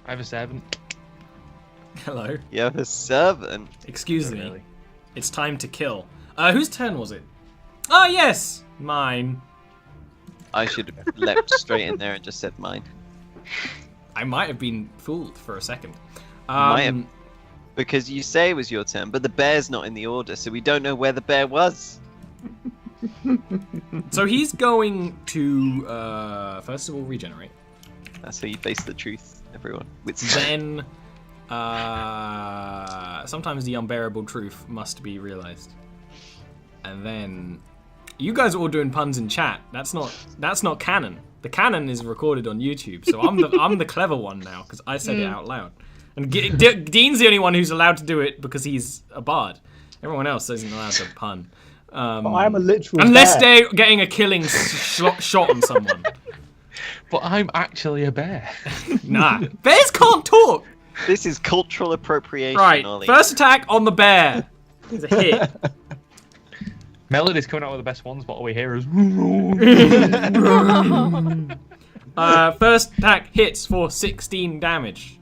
I have a servant. Hello. You have a servant. Excuse me. Really? It's time to kill. Whose turn was it? Oh, yes! Mine. I should have leapt straight in there and just said mine. I might have been fooled for a second. Might have. Because you say it was your turn, but the bear's not in the order, so we don't know where the bear was. So he's going to, first of all, regenerate. That's how you face the truth, everyone. Then, sometimes the unbearable truth must be realized. And then, you guys are all doing puns in chat. That's not canon. The canon is recorded on YouTube, so I'm the clever one now because I said it out loud. And Dean's the only one who's allowed to do it because he's a bard. Everyone else isn't allowed to pun. But I am a literal unless bear. they're getting a killing shot on someone. But I'm actually a bear. Nah, bears can't talk. This is cultural appropriation, Right, Ollie. first attack on the bear. It's a hit. Melody's coming out with the best ones, but all we hear is. First attack hits for 16 damage.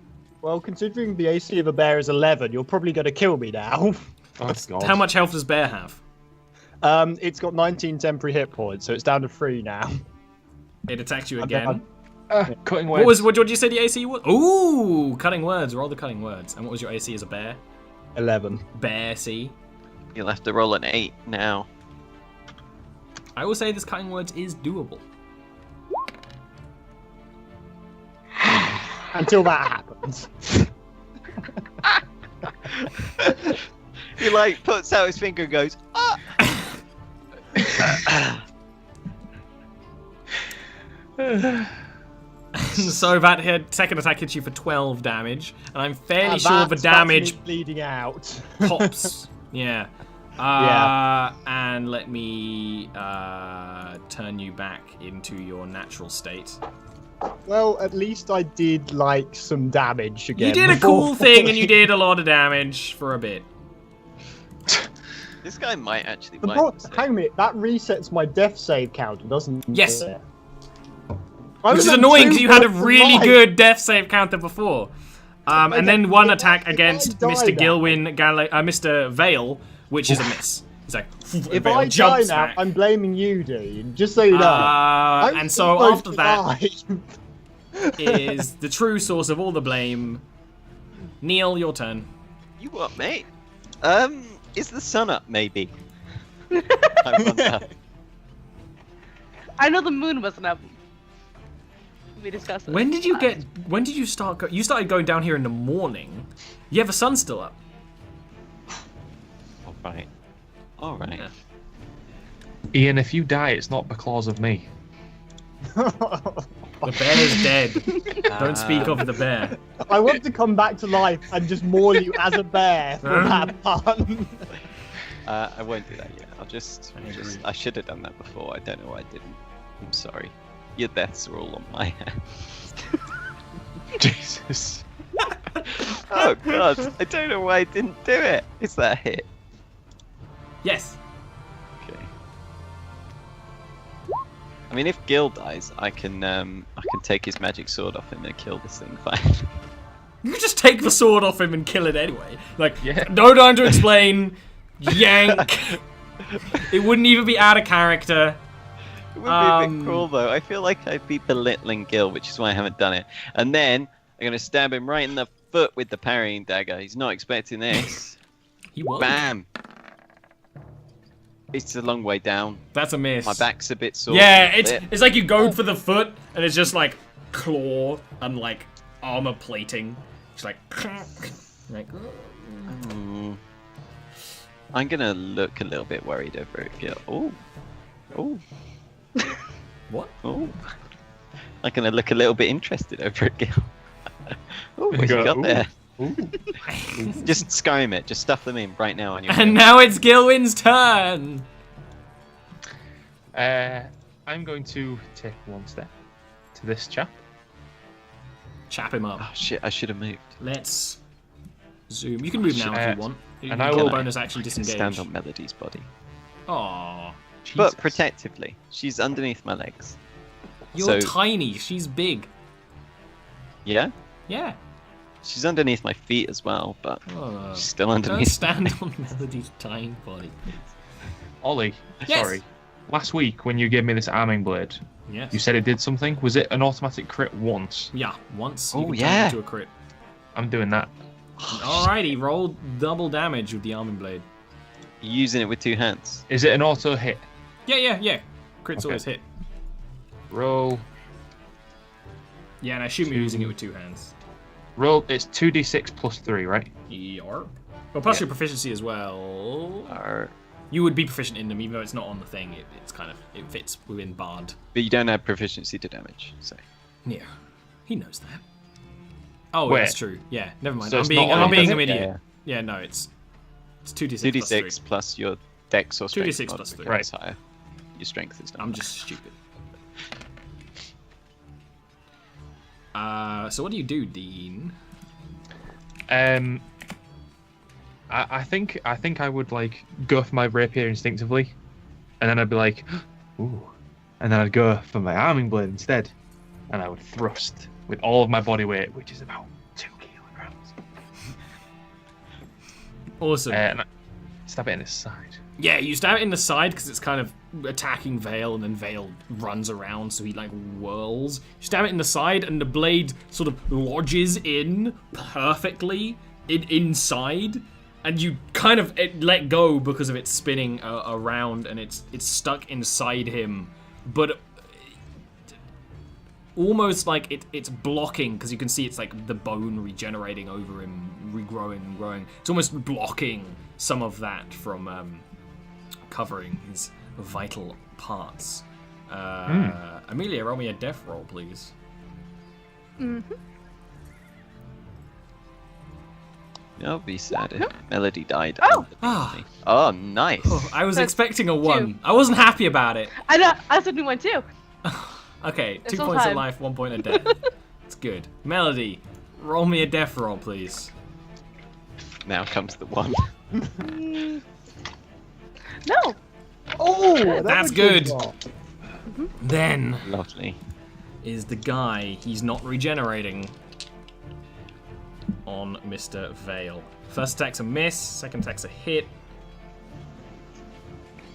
Well, considering the AC of a bear is 11, you're probably going to kill me now. Oh, God. How much health does bear have? It's got 19 temporary hit points, so it's down to 3 now. It attacks you again. Cutting words. What did you say the AC was? Ooh, cutting words. Roll the cutting words. And what was your AC as a bear? 11. Bear C. You'll have to roll an 8 now. I will say this cutting words is doable. Until that happens. He like puts out his finger and goes, ah! So that second attack hits you for 12 damage, and I'm fairly And sure the that's damage me bleeding out. pops. Yeah. Yeah. And let me turn you back into your natural state. Well, at least I did like some damage again. You did a before cool thing, and falling. you did a lot of damage for a bit. This guy might actually The win. pro- Hang a minute, that resets my death save counter, doesn't it? Yes. I Which was is at annoying 2 because you had a points really alive. good death save counter before. And then one attack if I against die Mr. now- Gilwin, Mr. Vale, which is a miss. He's like, If Vale I die jumps now, back. I'm blaming you, Dean. Just so you know. I'm And so supposed after to that die. is the true source of all the blame. Neil, your turn. You what, mate? Is the sun up, maybe? I wonder. I know the moon wasn't up. We discussed this. When did you start? You started going down here in the morning. Yeah, the sun's still up. Alright. Alright. Yeah. Ian, if you die, it's not because of me. The bear is dead. Don't speak of the bear. I want to come back to life and just maul you as a bear for that pun. I won't do that yet. I should have done that before. I don't know why I didn't. I'm sorry. Your deaths are all on my hands. Jesus. Oh god, I don't know why I didn't do it. Is that a hit? Yes. Okay. I mean, if Gil dies, I can take his magic sword off him and kill this thing fine. You could just take the sword off him and kill it anyway. Like, Yeah. no time to explain. Yank. It wouldn't even be out of character. It would be a bit cruel though. I feel like I'd be belittling Gil, which is why I haven't done it. And then I'm gonna stab him right in the foot with the parrying dagger. He's not expecting this. He won't. Bam! It's a long way down. That's a miss. My back's a bit sore. Yeah, from the it's like you go for the foot, and it's just like claw and like armor plating. It's like, like. Mm. I'm gonna look a little bit worried over it, Gil. Oh, oh, What? oh! I'm gonna look a little bit interested over it, Gil. Oh, what you Go, got ooh, there? ooh. Just scry it. Just stuff them in right now on your. And now it's Gilwin's turn. I'm going to take one step to this chap. Chap him up. Oh shit! I should have moved. Let's zoom. You can move now if you want. You and can I kill will- bonus action I can disengage. stand on Melody's body, Aww. but Jesus. protectively. She's underneath my legs. You're So- tiny. She's big. Yeah. Yeah. She's underneath my feet as well, but Oh, she's still don't underneath. stand on Melody's tiny body. Ollie, Yes. sorry. Last week when you gave me this arming blade, Yes. you said it did something. Was it an automatic crit once? Yeah, once. Oh, you can turn yeah. it into a crit. I'm doing that. Alrighty, roll double damage with the arming blade. You're using it with 2 hands. Is it an auto hit? Yeah. Crits Okay. always hit. Roll. Yeah, and I assume you're using it with 2 hands. Roll. It's 2d6 plus 3, right? Yar. Well, plus Yeah. your proficiency as well. Or... You would be proficient in them, even though it's not on the thing. It's kind of it fits within Bard. But you don't have proficiency to damage, so. Yeah, he knows that. Oh, Wait. that's true. Yeah, never mind. So I'm it's being not I'm on being the- an idiot. Yeah. Yeah, no, it's 2d6 plus 2d6 3. plus your dex or strength. 2d6 plus 3. modifier is higher. Your strength is not. I'm just stupid. So what do you do, Dean? I think I would like go for my rapier instinctively, and then I'd be like, ooh, and then I'd go for my arming blade instead, and I would thrust with all of my body weight, which is about 2 kilograms. Awesome. And I stab it in his side. Yeah, you stab it in the side because it's kind of attacking Vale, and then Vale runs around, so he like whirls. You stab it in the side, and the blade sort of lodges in perfectly inside, and you kind of let go because of it spinning around, and it's stuck inside him, but almost like it's blocking, because you can see it's like the bone regenerating over him, regrowing and growing. It's almost blocking some of that from covering his vital parts. Amelia, roll me a death roll, please. I'll be sad if Melody died. Oh! Ah, Oh, nice. I was That's expecting a 1. 2. I wasn't happy about it. I know. That's a new one too. Okay, It's 2 all points of time. life, 1 point of death. It's good. Melody, roll me a death roll, please. Now comes the one. No. Oh, That's a good. roll. Then Lovely. is the guy he's not regenerating on Mr. Vale. First attack's a miss, second attack's a hit.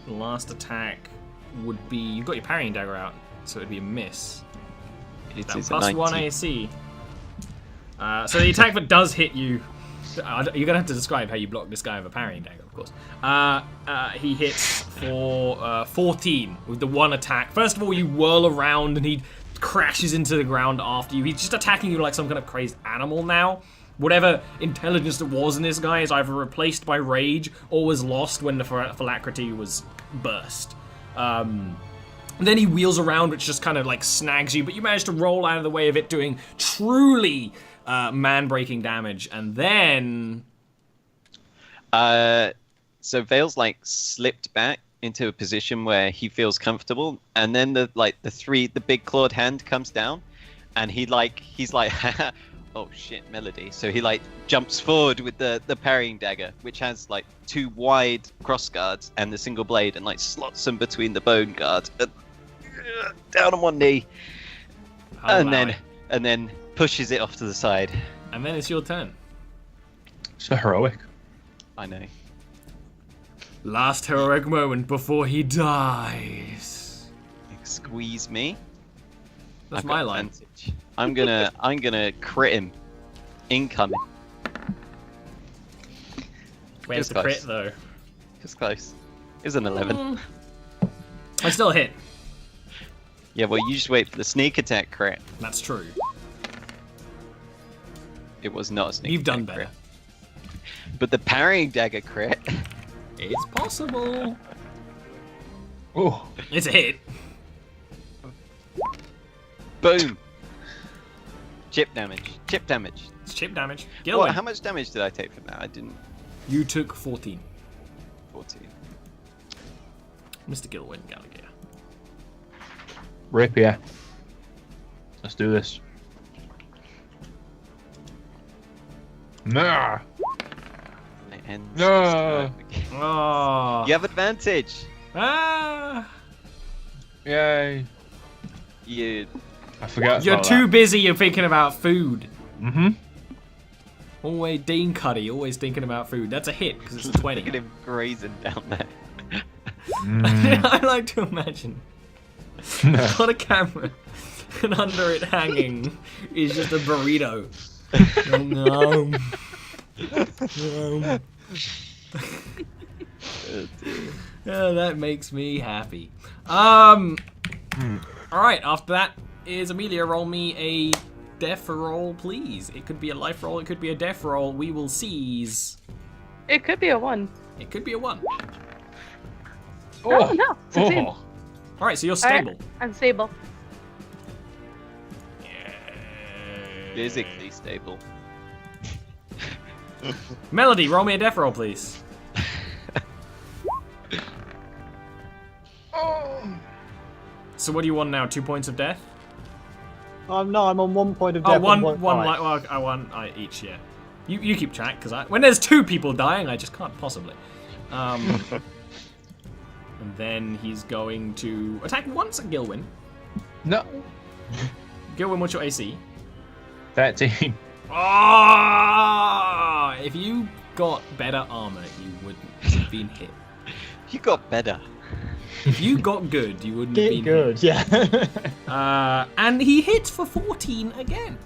Last attack would be, you've got your parrying dagger out, so it'd be a miss. It That is a plus 90. 1 AC. So the attack that does hit you, you're gonna have to describe how you block this guy with a parrying dagger, of course. He hits for 14 with the one attack. First of all, you whirl around and he crashes into the ground after you. He's just attacking you like some kind of crazed animal now. Whatever intelligence there was in this guy is either replaced by rage or was lost when the phylactery was burst. Then he wheels around, which just kind of like snags you, but you manage to roll out of the way of it, doing truly man-breaking damage. And then So Vale's like slipped back into a position where he feels comfortable, and then the big clawed hand comes down, and he's like, oh shit, Melody. So he like jumps forward with the parrying dagger, which has like 2 wide cross guards and the single blade, and like slots them between the bone guard. Down on one knee, I'll and allow then it. and then pushes it off to the side. And then it's your turn. So heroic. I know. Last heroic moment before he dies. Squeeze me. That's I've my got line. advantage. I'm gonna crit him. Incoming. Where's Just the crit close. though? Just close. It's an 11. I still hit. Yeah, well, you just wait for the sneak attack crit. That's true. It was not a sneak You've attack done better. crit. But the parrying dagger crit. It's possible. Oh, It's a hit. Boom. Chip damage. Chip damage. It's chip damage. What? Gilwin, How much damage did I take from that? I didn't. you took 14. 14. Mr. Gilwin Gallagher. rapier. Let's do this. Nah. It ends. No. Oh. You have advantage. Ah. Yay. You. I forgot. You're about too busy. You're thinking about food. that. Mm-hmm. Always Dean Cuddy, always thinking about food. That's a hit because it's a 20. Look at him grazing down there. I like to imagine. Got a camera, and under it hanging is just a burrito. Nom. Oh, that makes me happy. All right. After that is Amelia. Roll me a death roll, please. It could be a life roll. It could be a death roll. We will seize. It could be a 1. It could be a 1. Oh, no. Succeed. All right. So you're stable. I'm stable. Physically stable. Melody, roll me a death roll, please. So what do you want now? 2 points of death? No, I'm on 1 point of Oh, death. one, and like, well, I want each, yeah. You keep track, because when there's 2 people dying, I just can't possibly. And then he's going to attack once at Gilwyn. No. Gilwyn, what's your AC? 13. Ah! If you got better armor, you wouldn't have been hit. You got better. If you got good, you wouldn't have Get been good, hit. yeah. And he hits for 14 again.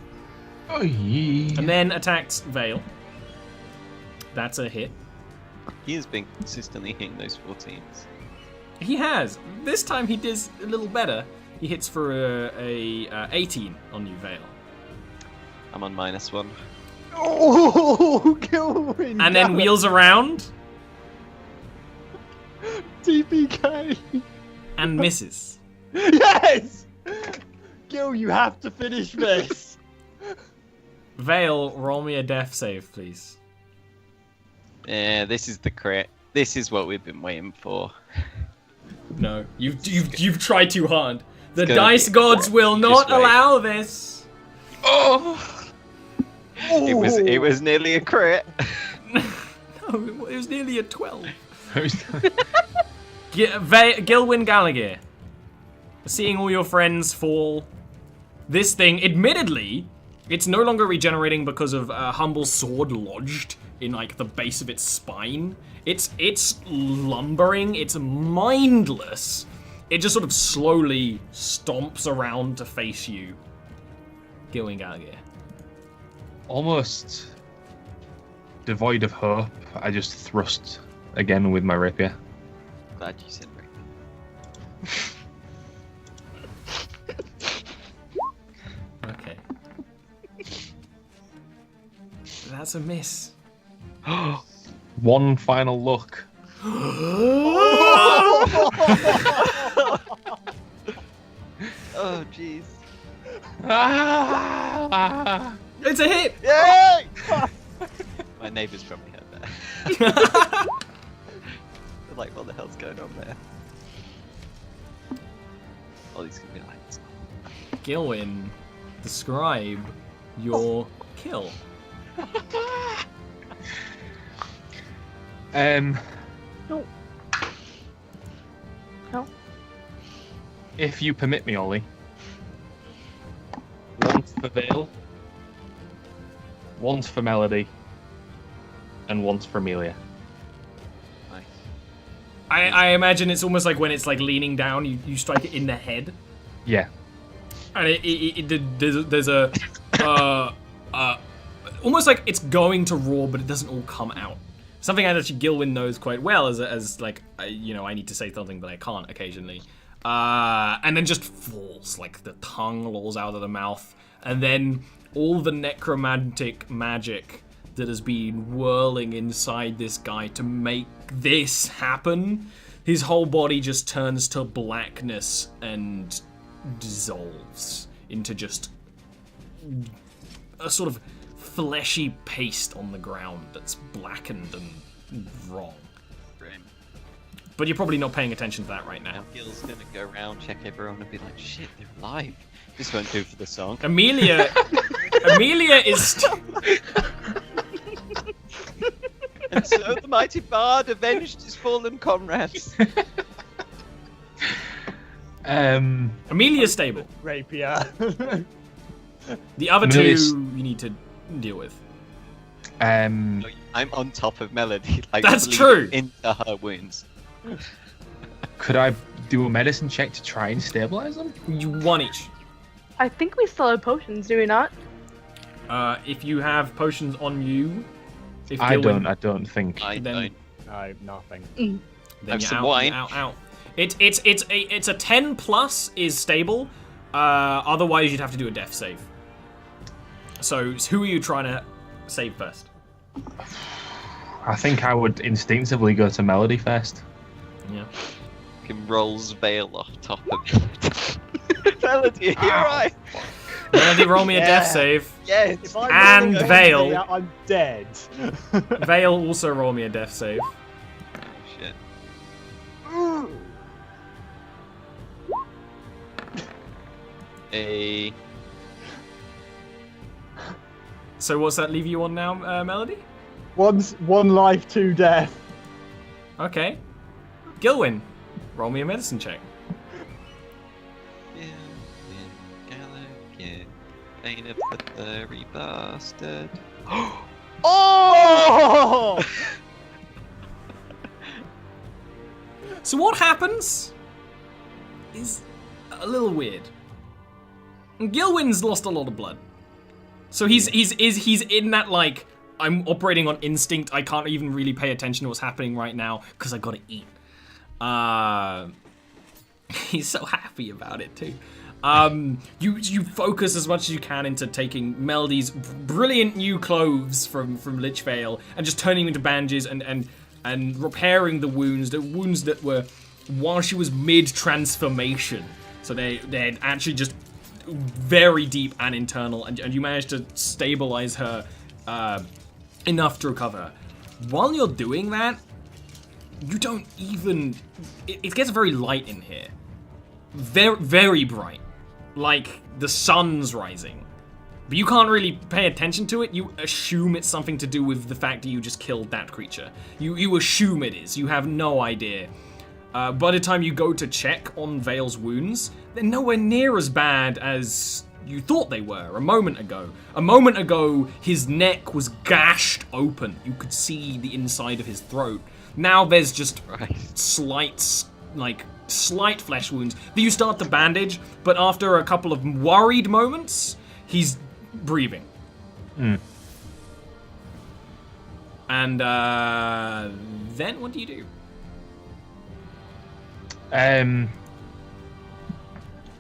Oh, yeah. And then attacks Vale. That's a hit. He has been consistently hitting those 14s. He has. This time he does a little better. He hits for a 18 on you, Vale. I'm on -1. Oh, Gilwyn! And then wheels around TPK! and misses. Yes! Gil, you have to finish this! Vale, roll me a death save, please. Yeah, this is the crit. This is what we've been waiting for. No, you've tried too hard. The gonna dice be- gods will not wait. allow this. Oh! It was nearly a crit. No, it was nearly a 12. Gilwyn Gallagher, seeing all your friends fall, this thing, admittedly, it's no longer regenerating because of a humble sword lodged in like the base of its spine. It's lumbering, it's mindless. It just sort of slowly stomps around to face you. Gilwyn Gallagher. Almost devoid of hope, I just thrust again with my rapier. Glad you said right. Okay. That's a miss. One final look. Oh, jeez. Ah! It's a hit! Yay! My neighbours probably heard that. They're like, what the hell's going on there? All these can be like, Gilwyn, describe your kill. No. No. If you permit me, Ollie. Once for Vale, once for Melody, and once for Amelia. nice. I imagine it's almost like when it's like leaning down, you strike it in the head. Yeah. And there's a almost like it's going to roar, but it doesn't all come out. Something that actually Gilwyn knows quite well, as like I need to say something, but I can't occasionally. And then just falls, like the tongue lolls out of the mouth, and then all the necromantic magic that has been whirling inside this guy to make this happen, his whole body just turns to blackness and dissolves into just a sort of fleshy paste on the ground that's blackened and wrong. Grim. But you're probably not paying attention to that right now. Now Gil's gonna go around, check everyone, and be like, shit, they're alive. This won't do for the song. Amelia is And so the mighty bard avenged his fallen comrades. Amelia's stable. Rapier. The other Amelia's- two you need to deal with. Um, I'm on top of Melody. Like, That's bleeding true. Into her wounds. could I do a medicine check to try and stabilize them? You one each. I think we still have potions, do we not? If you have potions on you, if I Gilwyn- don't think. I Then- don't. No, nothing. Then Have you're some out, wine. you're out. It's a 10 plus is stable. Otherwise, you'd have to do a death save. So who are you trying to save first? I think I would instinctively go to Melody first. Yeah. Fucking rolls veil off top of it. Melody, you're right. Melody, roll me a death Yeah. save. Yes. If I And roll a Vale. yeah, I'm dead. Vale, also roll me a death save. Shit. A So what's that leave you on now, Melody? One life, 2 death. Okay. Gilwyn, roll me a medicine check. Gallagher, Bane of the furry bastard. Oh! So what happens is a little weird. Gilwyn's lost a lot of blood. So he's in that, like, I'm operating on instinct. I can't even really pay attention to what's happening right now because I gotta eat. He's so happy about it too. You focus as much as you can into taking Melody's brilliant new clothes from Lichvale and just turning them into bandages and repairing the wounds that were while she was mid transformation. So they're actually just very deep and internal, and you managed to stabilize her enough to recover her. While you're doing that, you don't even... It gets very light in here. Very, very bright. Like the sun's rising. But you can't really pay attention to it. You assume it's something to do with the fact that you just killed that creature. You assume it is. You have no idea. By the time you go to check on Vale's wounds, they're nowhere near as bad as you thought they were a moment ago. A moment ago, his neck was gashed open. You could see the inside of his throat. Now there's just slight flesh wounds that you start to bandage, but after a couple of worried moments, he's breathing. And then what do you do?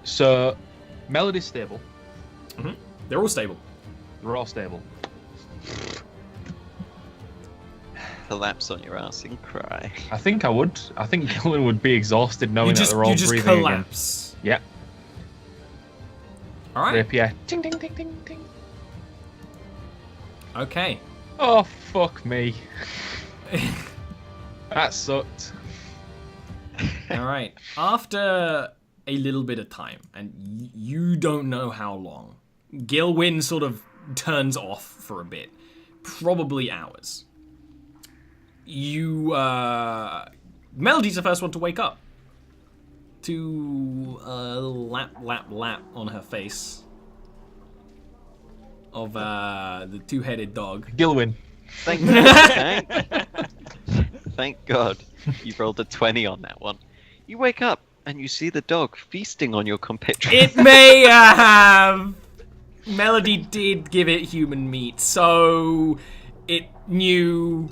So Melody's stable. They're all stable. We're all stable. collapse on your ass and cry. I think I would. I think Gillen would be exhausted knowing that they're all you just breathing collapse. again. All right. Rapier. Ting, ting, ting, ting, ting. Okay. Oh, fuck me. That sucked. All right. After a little bit of time, and you don't know how long, Gilwyn sort of turns off for a bit, probably hours. Melody's the first one to wake up. To a lap on her face of the two-headed dog. Gilwyn. Thank God you rolled a 20 on that one. You wake up and you see the dog feasting on your compatriot. It may have. Melody did give it human meat, so it knew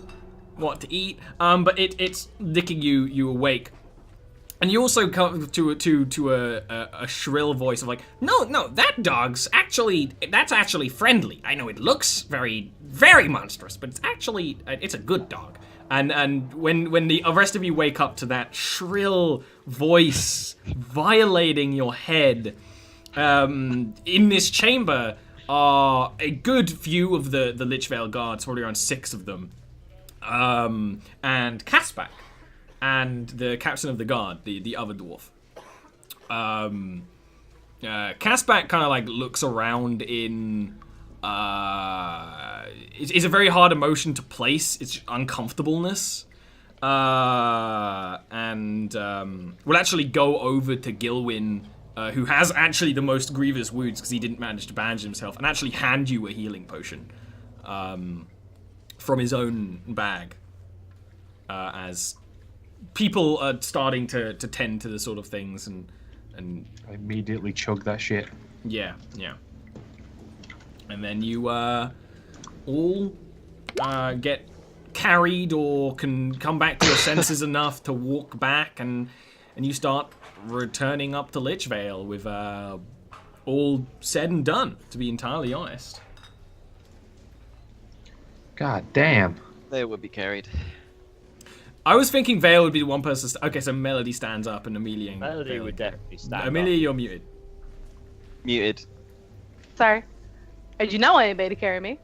what to eat. But it's licking you awake. And you also come to a shrill voice of like, no, that's actually friendly. I know it looks very, very monstrous, but it's a good dog. And when the rest of you wake up to that shrill voice violating your head, in this chamber are a good few of the Lichvale guards, probably around 6 of them, and Kaspak. And the captain of the guard, the other dwarf. Kaspak kind of like looks around in... it's a very hard emotion to place. It's uncomfortableness. And we'll actually go over to Gilwyn, who has actually the most grievous wounds because he didn't manage to bandage himself, and actually hand you a healing potion. from his own bag, as people are starting to tend to the sort of things and I immediately chug that shit. yeah. And then you all get carried or can come back to your senses enough to walk back, and you start returning up to Lichvale with all said and done, to be entirely honest. God damn. They would be carried. I was thinking Vale would be the one person. Okay, so Melody stands up and Amelia. And Melody Vale would carry. definitely stand Amelia, up. you're muted. Muted. Sorry. I do not want anybody to carry me.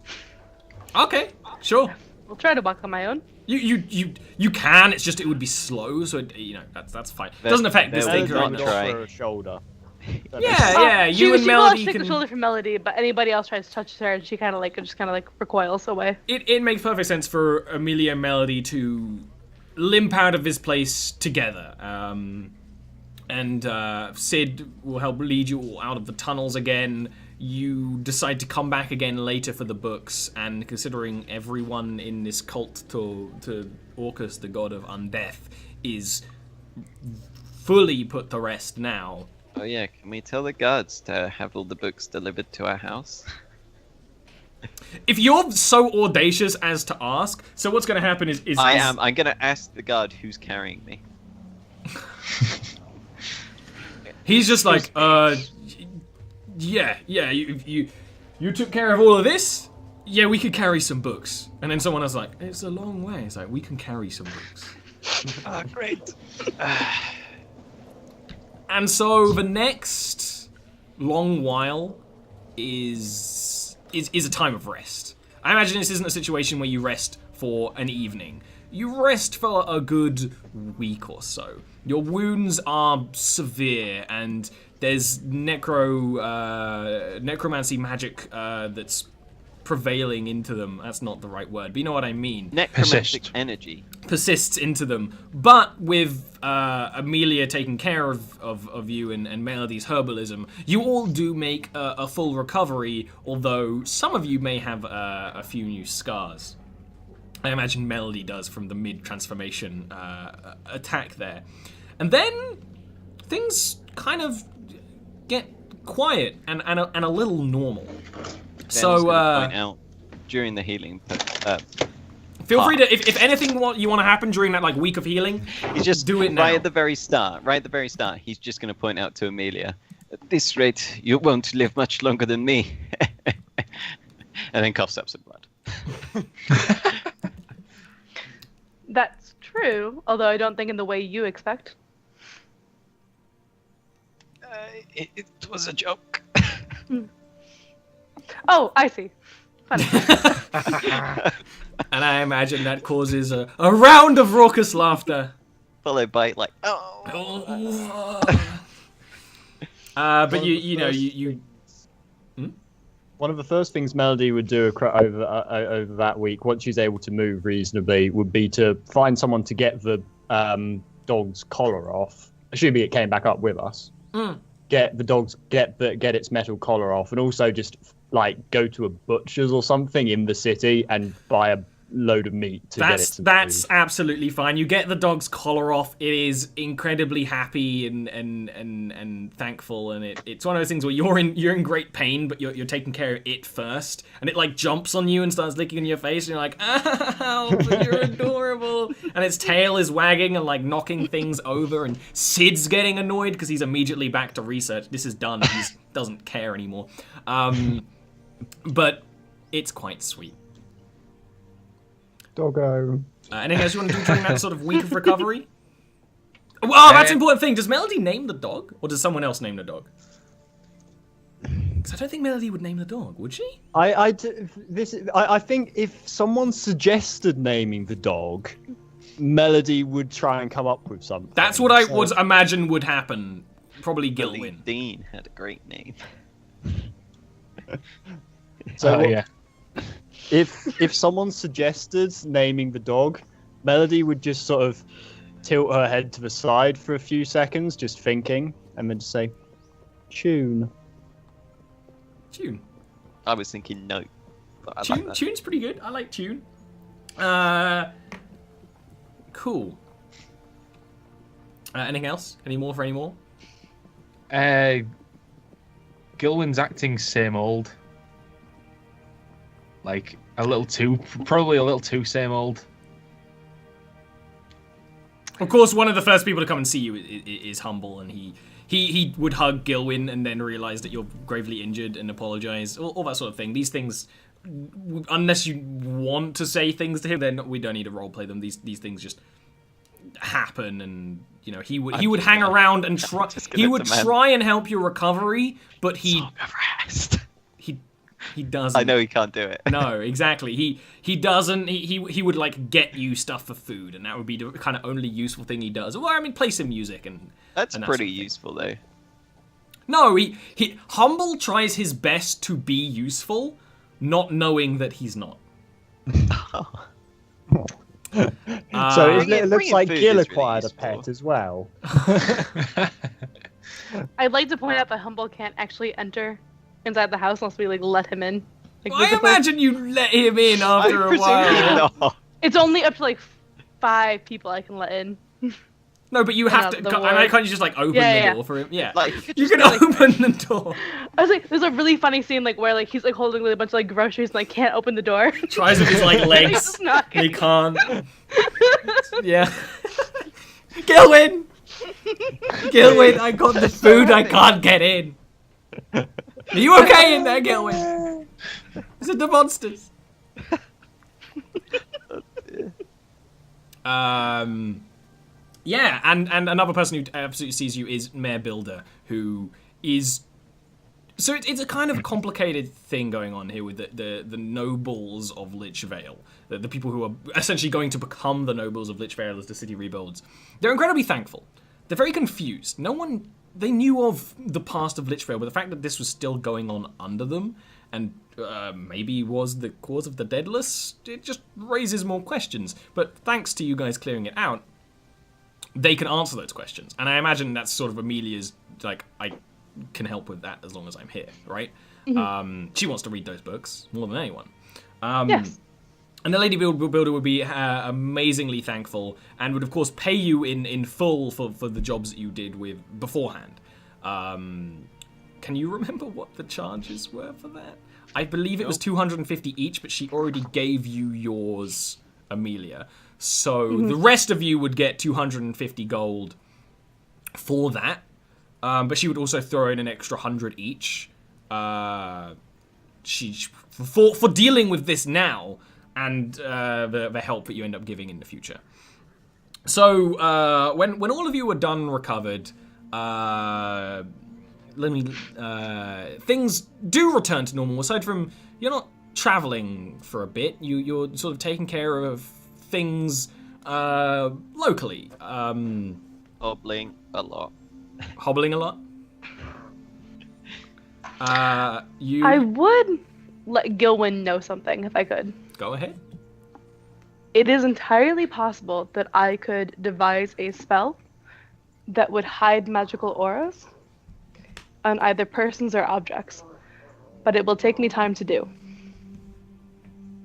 Okay, sure. I'll try to walk on my own. You can. It's just it would be slow, so that's fine. Doesn't affect this Melody thing. would Melody Right not would now. try. offer a shoulder. Yeah. She You and will Melody take the can. shoulder from Melody, but anybody else tries to touch her, and she kind of recoils away. It makes perfect sense for Amelia and Melody to limp out of this place together. And Sid will help lead you all out of the tunnels again. You decide to come back again later for the books, and considering everyone in this cult to Orcus, the god of undeath, is fully put to rest now. Oh yeah, can we tell the guards to have all the books delivered to our house? If you're so audacious as to ask, so what's going to happen is I am. I'm gonna ask the guard who's carrying me. He's just like, yeah, you took care of all of this? Yeah, we could carry some books. And then someone else like, it's a long way. It's like, we can carry some books. Ah, great. And so the next long while is a time of rest. I imagine this isn't a situation where you rest for an evening. You rest for a good week or so. Your wounds are severe, and there's necromancy magic that's prevailing into them. That's not the right word, but you know what I mean. Necromantic Persist. energy. Persists into them. But with Amelia taking care of you and Melody's herbalism, you all do make a full recovery, although some of you may have a few new scars. I imagine Melody does from the mid-transformation attack there. And then things kind of get quiet and a little normal. So, point out during the healing. Feel free to, if anything you want to happen during that week of healing, He's just do it now. Right at the very start. He's just going to point out to Amelia, at this rate, you won't live much longer than me. And then coughs up some blood. That's true, although I don't think in the way you expect. It was a joke. Oh, I see. Funny. And I imagine that causes a round of raucous laughter. Followed by oh. But you One of the first things Melody would do over that week, once she's able to move reasonably, would be to find someone to get the dog's collar off. Assuming it came back up with us. Get its metal collar off, and also just go to a butcher's or something in the city and buy a load of meat to get it. That's absolutely fine. You get the dog's collar off. It is incredibly happy and thankful, and it's one of those things where you're in great pain, but you're taking care of it first, and it jumps on you and starts licking in your face, and you're like, ow, but you're adorable, and its tail is wagging and knocking things over, and Sid's getting annoyed because he's immediately back to research. This is done. He doesn't care anymore. But it's quite sweet. Doggo. Anything else you want to do during that sort of week of recovery? Oh, that's an important thing. Does Melody name the dog, or does someone else name the dog? Because I don't think Melody would name the dog, would she? I think if someone suggested naming the dog, Melody would try and come up with something. That's what I would imagine would happen. Probably Gilwyn. Dean had a great name. So yeah. If someone suggested naming the dog, Melody would just sort of tilt her head to the side for a few seconds, just thinking, and then just say, "Tune." Tune. I was thinking no. But I Tune. like that. Tune's pretty good. I like Tune. Cool. Anything else? Any more for any more? Gilwyn's acting same old. Like probably a little too same old. Of course, one of the first people to come and see you is Humble, and he would hug Gilwyn and then realize that you're gravely injured and apologize, all that sort of thing. These things, unless you want to say things to him, then we don't need to roleplay them. These things just happen, and you know he would hang around and try and help your recovery, but he doesn't. I know he can't do it. No, exactly. He doesn't. He would like get you stuff for food, and that would be the kind of only useful thing he does. Well, I mean, play some music and that's and pretty sort of useful though. No, he Humble tries his best to be useful, not knowing that he's not. So it looks bringing like food Gil is really acquired a useful. pet as well. I'd like to point out that Humble can't actually enter inside the house unless we like let him in. Like, I physically. imagine you let him in after a presume while. not. It's only up to like 5 people I can let in. No, but you have to. the Can't ward. you just like open Yeah. the door for him? Yeah, Like you can like- open the door. I was like, there's a really funny scene like where like he's like holding like, a bunch of like groceries and like can't open the door. Tries with his like legs. Just knock. He can't. Yeah. Gilwyn! Gilwyn, I got the food, I can't get in. Are you okay in there, Gilwyn? Is it the monsters? Yeah, and another person who absolutely sees you is Mayor Builder, who is... So it's a kind of complicated thing going on here with the nobles of Lichvale, the people who are essentially going to become the nobles of Lichvale as the city rebuilds. They're incredibly thankful. They're very confused. They knew of the past of Lichvale, but the fact that this was still going on under them, and maybe was the cause of the Deadless, it just raises more questions. But thanks to you guys clearing it out, they can answer those questions. And I imagine that's sort of Amelia's, like, I can help with that as long as I'm here, right? Mm-hmm. She wants to read those books more than anyone. Yes. And the Lady Builder would be amazingly thankful and would, of course, pay you in full for the jobs that you did with beforehand. Can you remember what the charges were for that? I believe it was 250 each, but she already gave you yours, Amelia. So the rest of you would get 250 gold for that. But she would also throw in an extra 100 each. For dealing with this now and the help that you end up giving in the future. So when all of you are done recovered, things do return to normal. Aside from you're not traveling for a bit, you're sort of taking care of things locally. Hobbling a lot. Hobbling a lot. I would let Gilwyn know something if I could. Go ahead. It is entirely possible that I could devise a spell that would hide magical auras on either persons or objects, but it will take me time to do.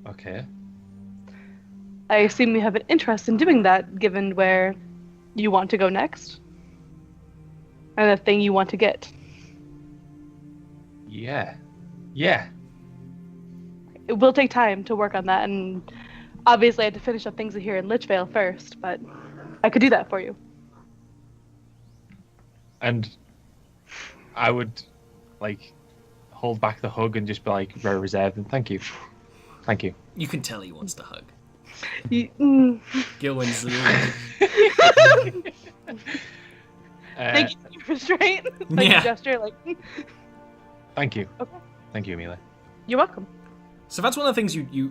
Okay. I assume you have an interest in doing that, given where you want to go next and the thing you want to get. Yeah. It will take time to work on that, and obviously I had to finish up things here in Lichvale first, but I could do that for you. And I would, like, hold back the hug and just be, like, very reserved and thank you. Thank you. You can tell he wants to hug. Gilwyn's Thank you for restraint. Like Yeah. a gesture, like Thank you. Okay. Thank you, Amelia. you're welcome. So that's one of the things you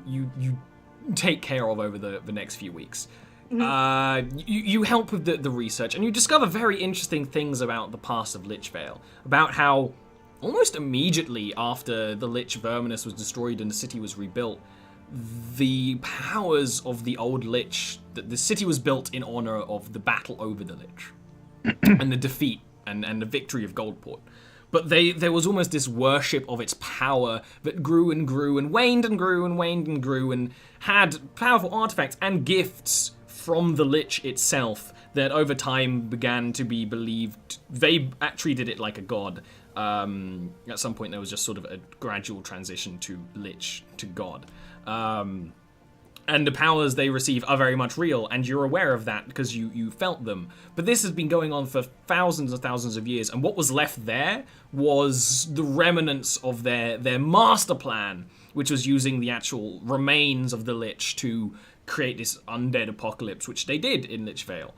take care of over the next few weeks. You help with the research, and you discover very interesting things about the past of Lichvale. About how, almost immediately after the Lich Verminus was destroyed and the city was rebuilt, the powers of the old Lich, the city was built in honor of the battle over the Lich, and the defeat and the victory of Goldport. but there was almost this worship of its power that grew and grew and waned and grew and waned and grew and had powerful artifacts and gifts from the Lich itself that over time began to be believed. They treated it like a god. At some point there was just sort of a gradual transition to Lich to god. And the powers they receive are very much real, and you're aware of that because you felt them. But this has been going on for thousands and thousands of years, and what was left there was the remnants of their master plan, which was using the actual remains of the Lich to create this undead apocalypse, which they did in Lichvale.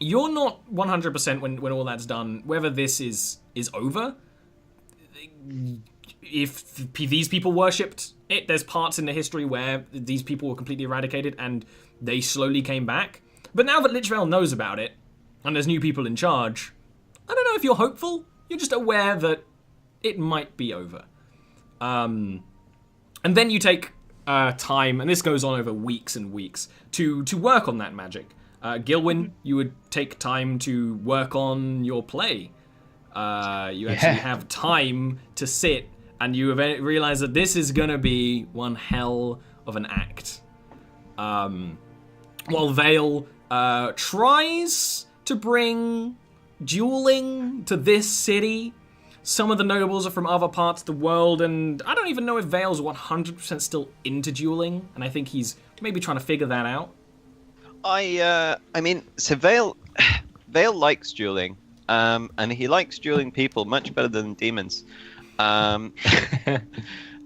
You're not 100% when all that's done, whether this is over. If these people worshipped it, there's parts in the history where these people were completely eradicated and they slowly came back. But now that Lichvale knows about it, and there's new people in charge, I don't know if you're hopeful. You're just aware that it might be over. And then you take time, and this goes on over weeks and weeks, to work on that magic. Gilwyn, you would take time to work on your play. You actually have time to sit, and you realize that this is gonna be one hell of an act. While Vale tries to bring dueling to this city, some of the nobles are from other parts of the world, and I don't even know if Vale's 100% still into dueling, and I think he's maybe trying to figure that out. I mean, so Vale likes dueling, and he likes dueling people much better than demons.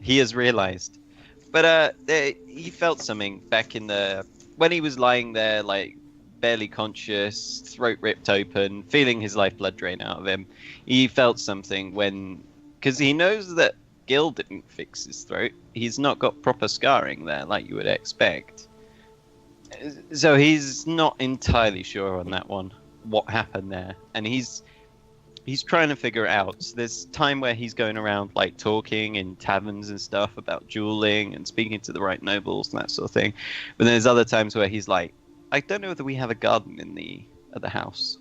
He has realized, but he felt something back when he was lying there, like barely conscious, throat ripped open, feeling his lifeblood drain out of him. He felt something because he knows that Gil didn't fix his throat. He's not got proper scarring there, like you would expect. So he's not entirely sure on that one, what happened there, and he's trying to figure it out. So there's time where he's going around like talking in taverns and stuff about dueling and speaking to the right nobles and that sort of thing. But then there's other times where he's like, I don't know whether we have a garden at the house.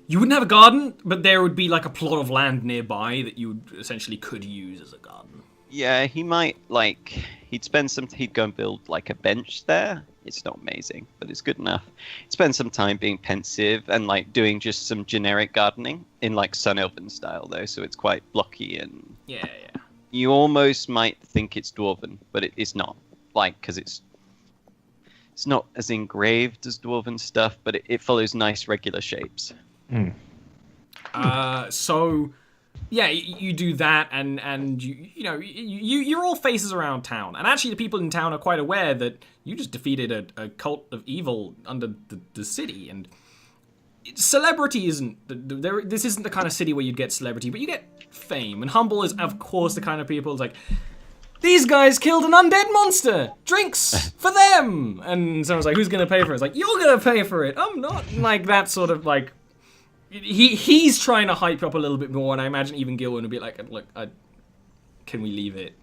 You wouldn't have a garden, but there would be like a plot of land nearby that you essentially could use as a garden. Yeah, he might he'd go and build like a bench there. It's not amazing, but it's good enough. He'd spend some time being pensive and like doing just some generic gardening in like Sun Elven style though, so it's quite blocky and yeah. You almost might think it's dwarven, but it's not. Like, because it's not as engraved as dwarven stuff, but it follows nice regular shapes. So yeah, you do that, and you're all faces around town, and actually the people in town are quite aware that you just defeated a cult of evil under the city, and celebrity isn't this isn't the kind of city where you'd get celebrity, but you get fame, and Humble is of course the kind of people it's like, these guys killed an undead monster, drinks for them, and someone's like, who's gonna pay for it? It's like, you're gonna pay for it, I'm not. Like that sort of like, he's trying to hype up a little bit more, and I imagine even Gilwyn would be like, look, can we leave it?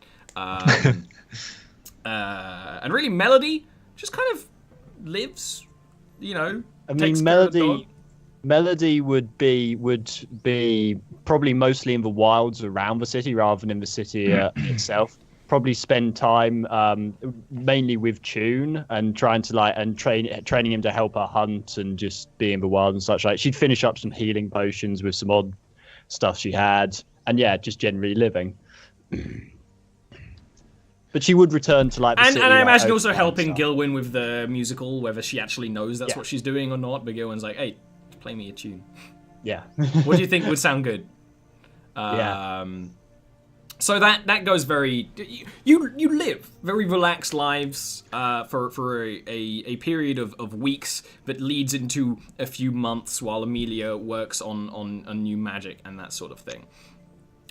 And really Melody just kind of lives, I mean, Melody would be probably mostly in the wilds around the city rather than in the city itself. Probably spend time mainly with Tune and trying to training him to help her hunt and just be in the wild and such. Like, she'd finish up some healing potions with some odd stuff she had, and yeah, just generally living. But she would return to like the city, and I imagine like, also helping Gilwyn with the musical, whether she actually knows that's what she's doing or not. But Gilwyn's like, hey, play me a tune. Yeah. What do you think would sound good? So that goes very. You live very relaxed lives for a period of weeks that leads into a few months while Amelia works on a new magic and that sort of thing.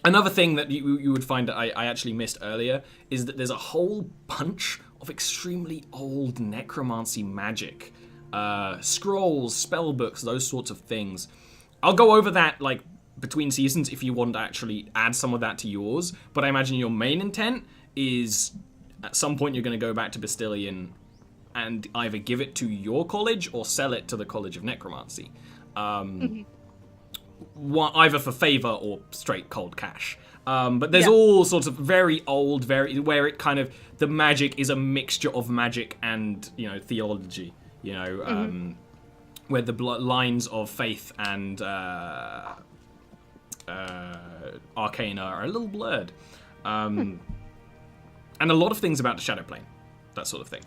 Another thing that you would find that I actually missed earlier is that there's a whole bunch of extremely old necromancy magic, scrolls, spell books, those sorts of things. I'll go over that like between seasons if you want to actually add some of that to yours, but I imagine your main intent is at some point you're going to go back to Bastillion and either give it to your college or sell it to the College of Necromancy. either for favor or straight cold cash. But there's Yeah. all sorts of very old, where it kind of the magic is a mixture of magic and theology. Where the lines of faith and arcana are a little blurred, and a lot of things about the shadow plane, that sort of thing.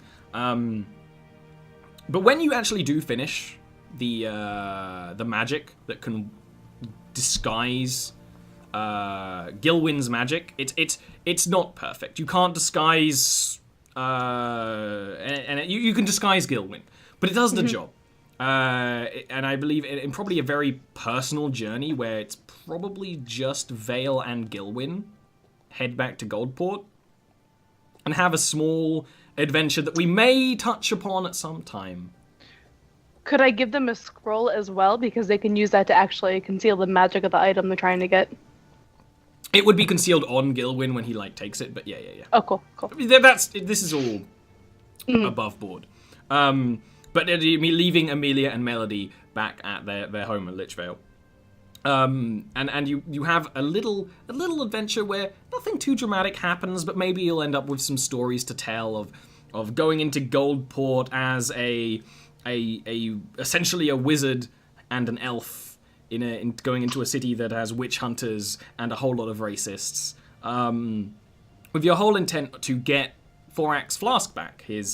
But when you actually do finish the magic that can disguise Gilwyn's magic, it's not perfect. You can't disguise, and you can disguise Gilwyn, but it does the job. And I believe in probably a very personal journey where it's probably just Vale and Gilwyn head back to Goldport and have a small adventure that we may touch upon at some time. Could I give them a scroll as well, because they can use that to actually conceal the magic of the item they're trying to get? It would be concealed on Gilwyn when he takes it, but yeah. Oh, cool. This is all above board. But leaving Amelia and Melody back at their home at Lichvale. And you have a little adventure where nothing too dramatic happens, but maybe you'll end up with some stories to tell of going into Goldport as essentially a wizard and an elf in going into a city that has witch hunters and a whole lot of racists. With your whole intent to get Thorak's flask back, his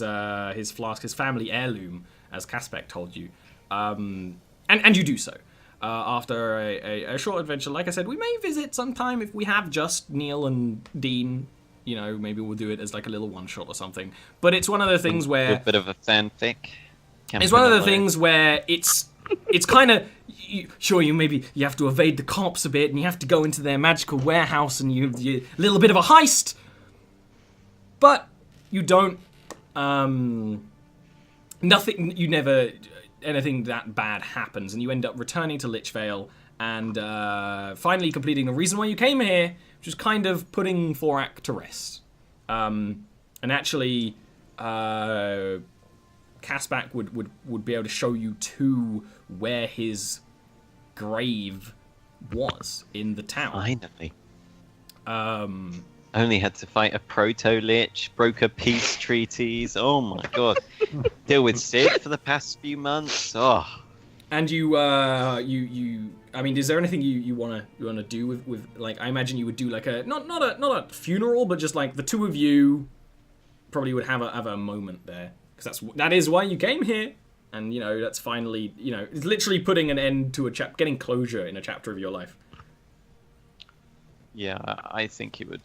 flask, his family heirloom, as Kaspek told you, and you do so. After a short adventure, like I said, we may visit sometime if we have just Neil and Dean. Maybe we'll do it as like a little one shot or something. But it's one of the things where a bit of a fanfic. It's one of the things where it's kind of you have to evade the cops a bit, and you have to go into their magical warehouse, and you a little bit of a heist. But you don't. Anything that bad happens, and you end up returning to Lichvale and finally completing the reason why you came here, which is kind of putting Thorak to rest. And actually, Kaspek would be able to show you to where his grave was in the town. Finally. Only had to fight a proto-lich, broke a peace treaties. Oh my god. Deal with Sid for the past few months. Oh. And I mean, is there anything you wanna do with like, I imagine you would do like a not a funeral, but just like the two of you probably would have a moment there, because that is why you came here, and that's finally it's literally putting an end to getting closure in a chapter of your life. Yeah, I think it would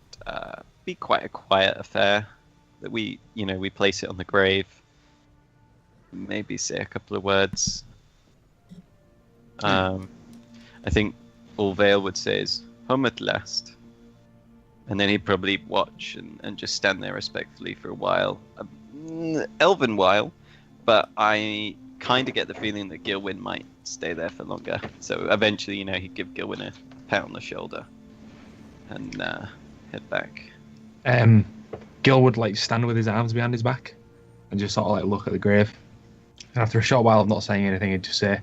be quite a quiet affair. That we place it on the grave. Maybe say a couple of words. I think all Vale would say is "home at last," and then he'd probably watch and just stand there respectfully for a while, elven while. But I kind of get the feeling that Gilwyn might stay there for longer. So eventually, he'd give Gilwyn a pat on the shoulder and head back. Gil would stand with his arms behind his back and just sort of look at the grave. And after a short while of not saying anything, he'd just say,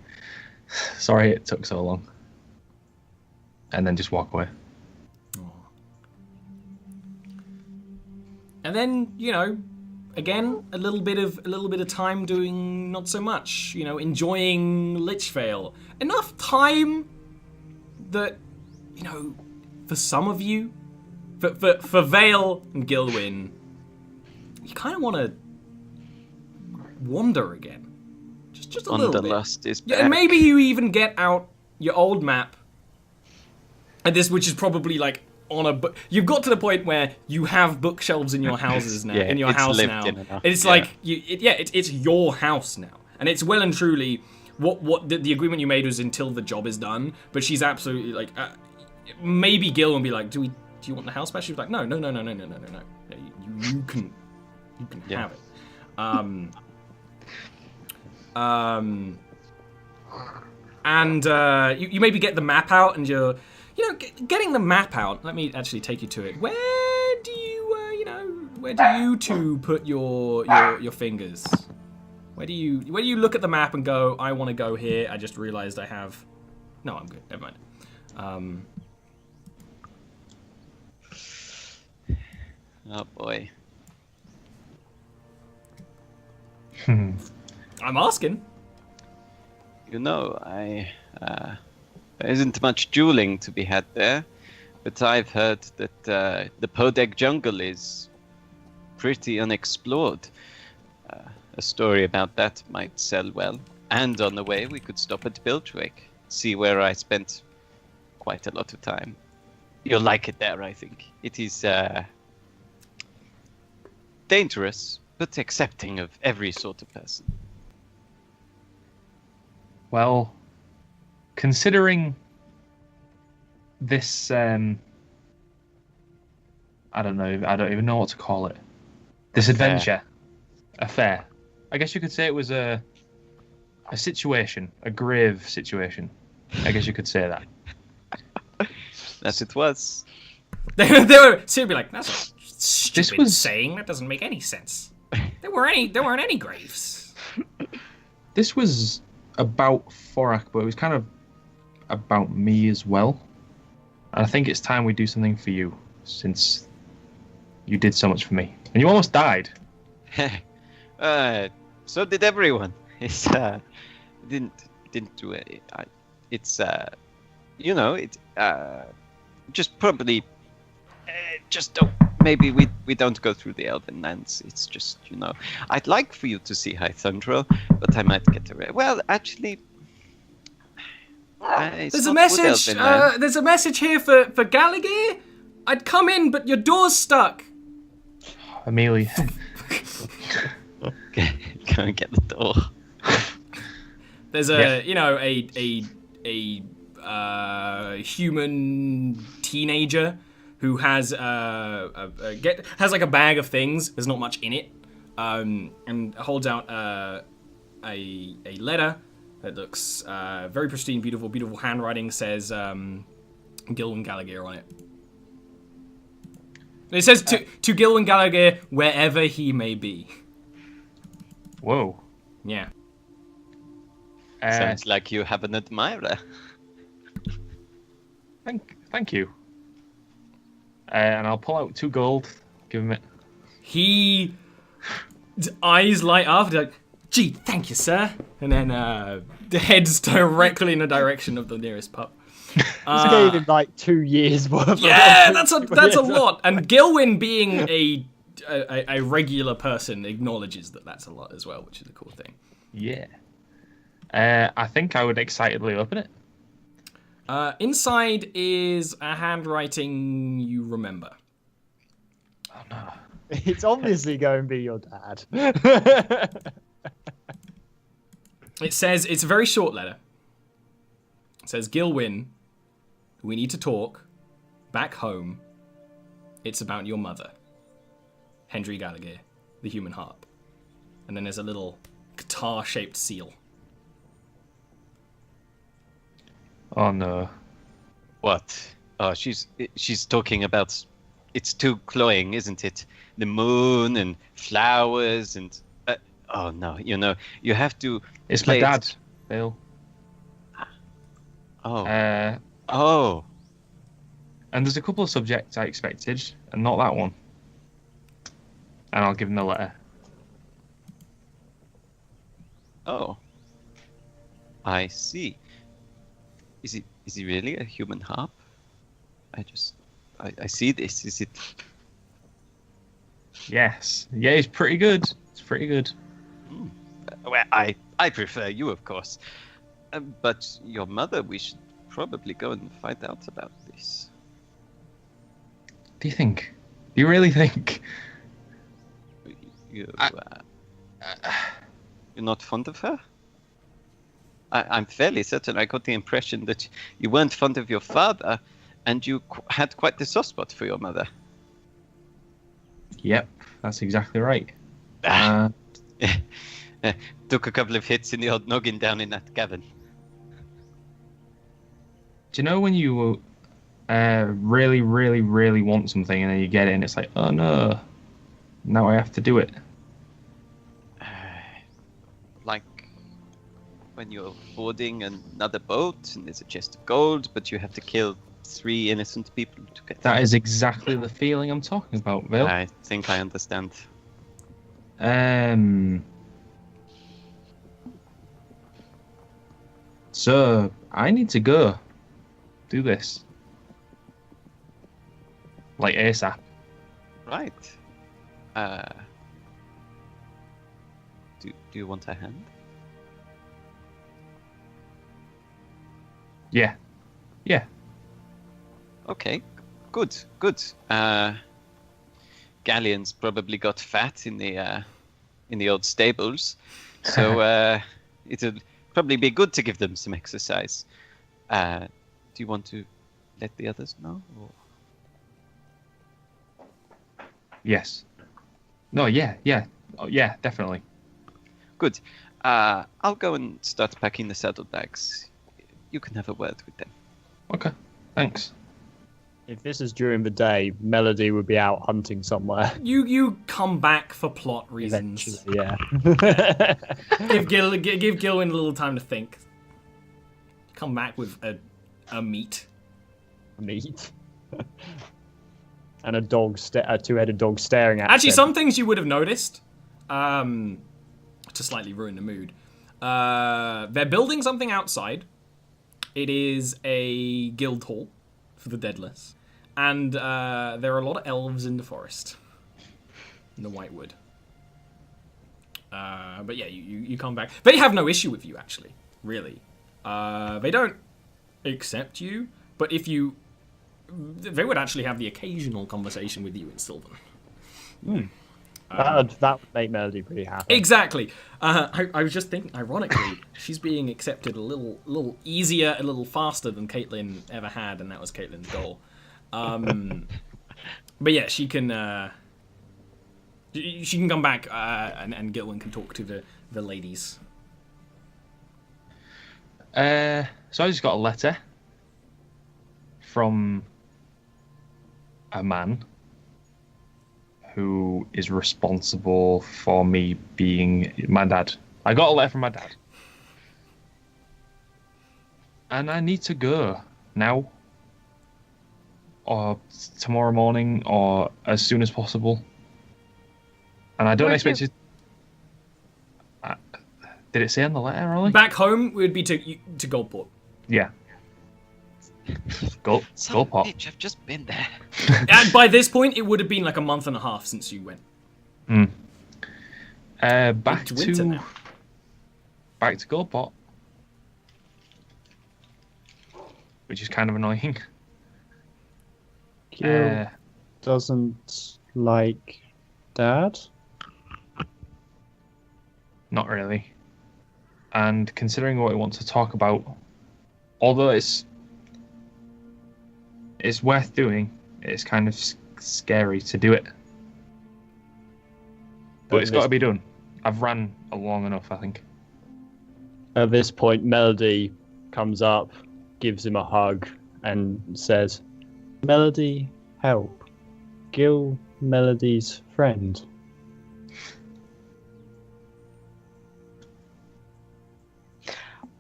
"Sorry it took so long," and then just walk away. And then again, a little bit of time doing not so much. Enjoying Lichvale. Enough time that for some of you, for Vale and Gilwyn, you kind of want to wander again. Just a little bit. Wanderlust is back. Yeah, and maybe you even get out your old map, and which is probably on a book. You've got to the point where you have bookshelves in your houses now. Yeah, in your it's house lived now. in enough, It's yeah. it's your house now, and it's well and truly what the agreement you made was until the job is done. But she's absolutely maybe Gil will be like, do you want the house back? She's like, no. You can have it. And you maybe get the map out, and you're, getting the map out. Let me actually take you to it. Where do you two put your fingers? Where do you look at the map and go, I want to go here? I just realized I have No, I'm good. Never mind. Oh boy. I'm asking. You know, there isn't much dueling to be had there, but I've heard that the Podeg jungle is pretty unexplored. A story about that might sell well. And on the way, we could stop at Biltwick, see where I spent quite a lot of time. You'll like it there, I think. It is dangerous, but accepting of every sort of person. Well, considering this, I don't know. I don't even know what to call it. This adventure, affair. I guess you could say it was a situation, a grave situation. I guess you could say that. As it was. They were seriously like, that's a stupid This was- saying. That doesn't make any sense. There weren't any graves. This was about Forak, but it was kind of about me as well. And I think it's time we do something for you, since you did so much for me. And you almost died. So did everyone. It's didn't do it. It's you know, it just probably just don't. Maybe we don't go through the Elven lands. It's just, you know, I'd like for you to see High Thundrel, but I might get away. Well, actually, There's a message. There's a message here for Gallagher. I'd come in, but your door's stuck. Amelia. Go and get the door. There's a human teenager who has has like a bag of things. There's not much in it, and holds out a letter that looks very pristine, beautiful handwriting. Says Gilwyn Gallagher on it. It says to Gilwyn Gallagher wherever he may be. Whoa. Yeah. Sounds like you have an admirer. Thank you. And I'll pull out 2 gold. Give him it. His eyes light up. Like, gee, thank you, sir. And then heads directly in the direction of the nearest pub. This gave him like 2 years worth. Yeah, that's a lot. And Gilwyn, being a regular person, acknowledges that that's a lot as well, which is a cool thing. Yeah. I think I would excitedly open it. Inside is a handwriting you remember. Oh no. It's obviously going to be your dad. It says, it's a very short letter. It says, Gilwyn, we need to talk. Back home. It's about your mother. Hendry Gallagher, the human harp. And then there's a little guitar-shaped seal. Oh no. What? Oh, she's talking about. It's too cloying, isn't it? The moon and flowers and. Oh no! You know you have to. It's play my dad, Bill. Oh. Oh. And there's a couple of subjects I expected, and not that one. And I'll give him the letter. Oh. I see. Is he really a human harp? I see this. Is it? Yes. Yeah, he's pretty good. It's pretty good. Well, I prefer you, of course. But your mother, we should probably go and find out about this. Do you think? Do you really think? You're not fond of her? I'm fairly certain I got the impression that you weren't fond of your father, and you had quite the soft spot for your mother. Yep, that's exactly right. Took a couple of hits in the old noggin down in that cabin. Do you know when you really, really, really want something and then you get it and it's like, oh no, now I have to do it? when you're boarding another boat and there's a chest of gold, but you have to kill 3 innocent people to get That is exactly the feeling I'm talking about, Vil. I think I understand. So I need to go do this. Like ASAP. Right. Do you want a hand? Yeah. Yeah. Okay. Good. Galleon's probably got fat in the old stables, so it'll probably be good to give them some exercise. Do you want to let the others know? Or... Yes. No, yeah. Oh, yeah, definitely. Good. I'll go and start packing the saddlebags. You can have a word with them. Okay, thanks. If this is during the day, Melody would be out hunting somewhere. You come back for plot reasons. Eventually, yeah. Give Gilwyn a little time to think. Come back with a meat. Meat. And a dog, a 2-headed dog staring at Actually, them. some things you would have noticed, to slightly ruin the mood. They're building something outside. It is a guild hall for the deadless. And there are a lot of elves in the forest. In the Whitewood. But yeah, you come back. They have no issue with you, actually. Really. They don't accept you. But if you... They would actually have the occasional conversation with you in Sylvan. That would make Melody pretty happy. Exactly. I was just thinking, ironically, she's being accepted a little easier, a little faster than Caitlin ever had, and that was Caitlin's goal. But yeah, she can come back, and Gilwyn can talk to the ladies. So I just got a letter from a man who is responsible for me being my dad. I got a letter from my dad. And I need to go now. Or tomorrow morning, or as soon as possible. And I don't expect you... Did it say on the letter, Ollie? Back home would be to Goldport. Yeah. Goldport. Bitch, I've just been there. And by this point, it would have been like a month and a half since you went. Back It's winter to now. Goldport. Which is kind of annoying. Gil doesn't like Dad? Not really. And considering what we want to talk about, although it's worth doing, it's kind of scary to do it. But it's got to be done. I've ran long enough, I think. At this point, Melody comes up, gives him a hug, and says, Melody, help. Gil, Melody's friend.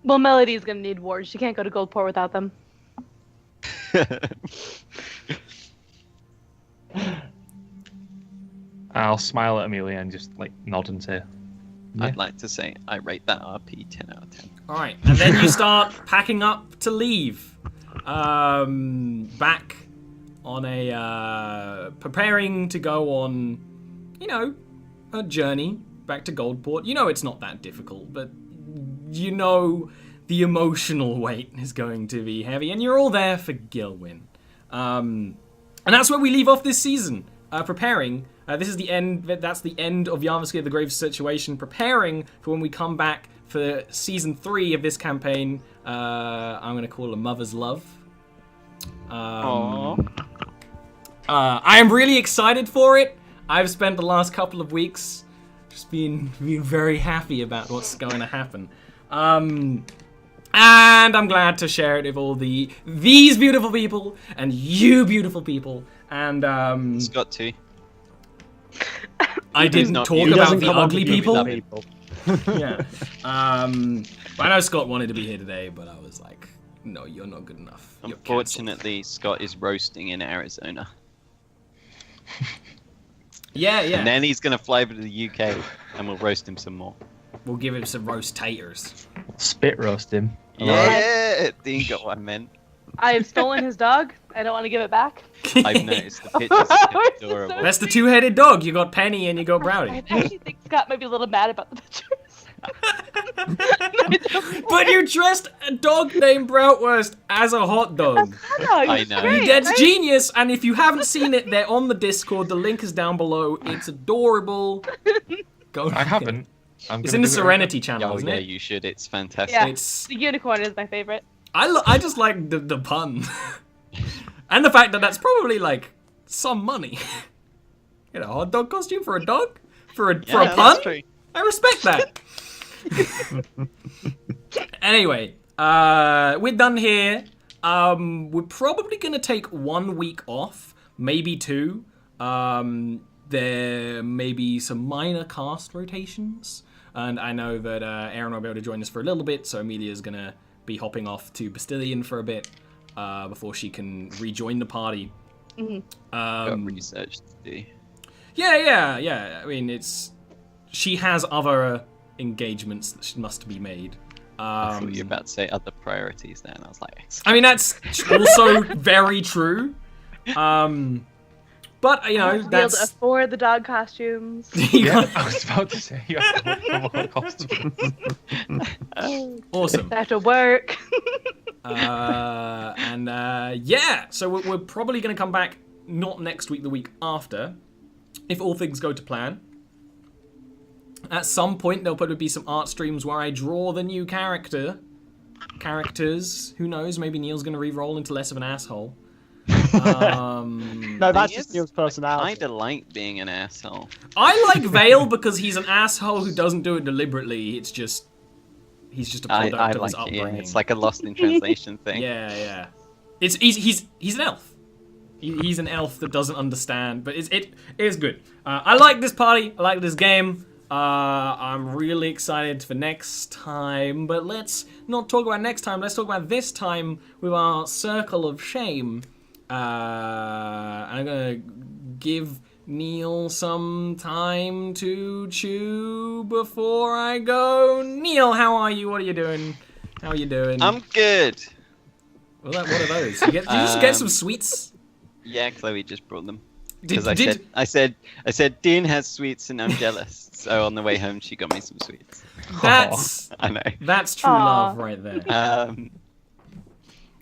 Well, Melody's gonna need wards. She can't go to Goldport without them. I'll smile at Amelia and just nod and say, I'd like to say I rate that RP 10 out of 10. All right, and then you start packing up to leave. Back on preparing to go on, a journey back to Goldport. It's not that difficult, but the emotional weight is going to be heavy, and you're all there for Gilwyn. And that's where we leave off this season, preparing. This is the end. That's the end of Jarviskjir the Grave situation. Preparing for when we come back for season 3 of this campaign. I'm going to call a Mother's Love. I am really excited for it. I've spent the last couple of weeks just being very happy about what's going to happen. And I'm glad to share it with all these beautiful people and you beautiful people. And It's got to. I didn't not talk you. about Doesn't the come up ugly with people. people. Yeah. I know Scott wanted to be here today, but I was like, no, you're not good enough. You're Unfortunately, Scott is roasting in Arizona. Yeah. And then he's going to fly over to the UK and we'll roast him some more. We'll give him some roast taters. Spit roast him. Yeah! Dean got what I meant. I have stolen his dog. I don't want to give it back. I've noticed the pictures are adorable. That's the two-headed dog. You got Penny and you got Brownie. I actually think Scott might be a little mad about the pictures. But you dressed a dog named Broutwurst as a hot dog. I know. Great, That's right? genius, and if you haven't seen it, they're on the Discord. The link is down below. It's adorable. Go. I haven't. It's in the Serenity channel, Oh isn't yeah, it? you should. It's fantastic. Yeah. It's. The unicorn is my favorite. I just like the pun, and the fact that that's probably like some money. You know, a hot dog costume for a dog for a Yeah, pun. that's true. I respect that. Anyway, we're done here. We're probably gonna take 1 week off, maybe 2. There may be some minor cast rotations, and I know that Aaron will be able to join us for a little bit, so Amelia's gonna be hopping off to Bastillion for a bit before she can rejoin the party. Got research to do. Yeah. I mean, she has other engagements that must be made. I thought you were about to say other priorities there, and I was like, I mean, that's also very true. But you know, To be able to that's afford the dog costumes. Yeah, I was about to say you have to look for more costumes. awesome. I have to work. Yeah, so we're probably going to come back not next week, the week after, if all things go to plan. At some point, there'll probably be some art streams where I draw the new characters. Who knows? Maybe Neil's going to re-roll into less of an asshole. No, that's just Neil's personality. I kinda like being an asshole. I like Vale because he's an asshole who doesn't do it deliberately. It's just he's just a I product of his like it. Yeah, upbringing. it's like a lost in translation thing. Yeah. He's an elf. He's an elf that doesn't understand, but it is good. I like this party. I like this game. I'm really excited for next time, but let's not talk about next time. Let's talk about this time with our circle of shame. I'm gonna give Neil some time to chew before I go. Neil, how are you? What are you doing? How are you doing? I'm good. What are those? Did you just get some sweets? Yeah, Chloe just brought them. Did- Because I said Dean has sweets and I'm jealous. So on the way home, she got me some sweets. That's I know. that's true love right there.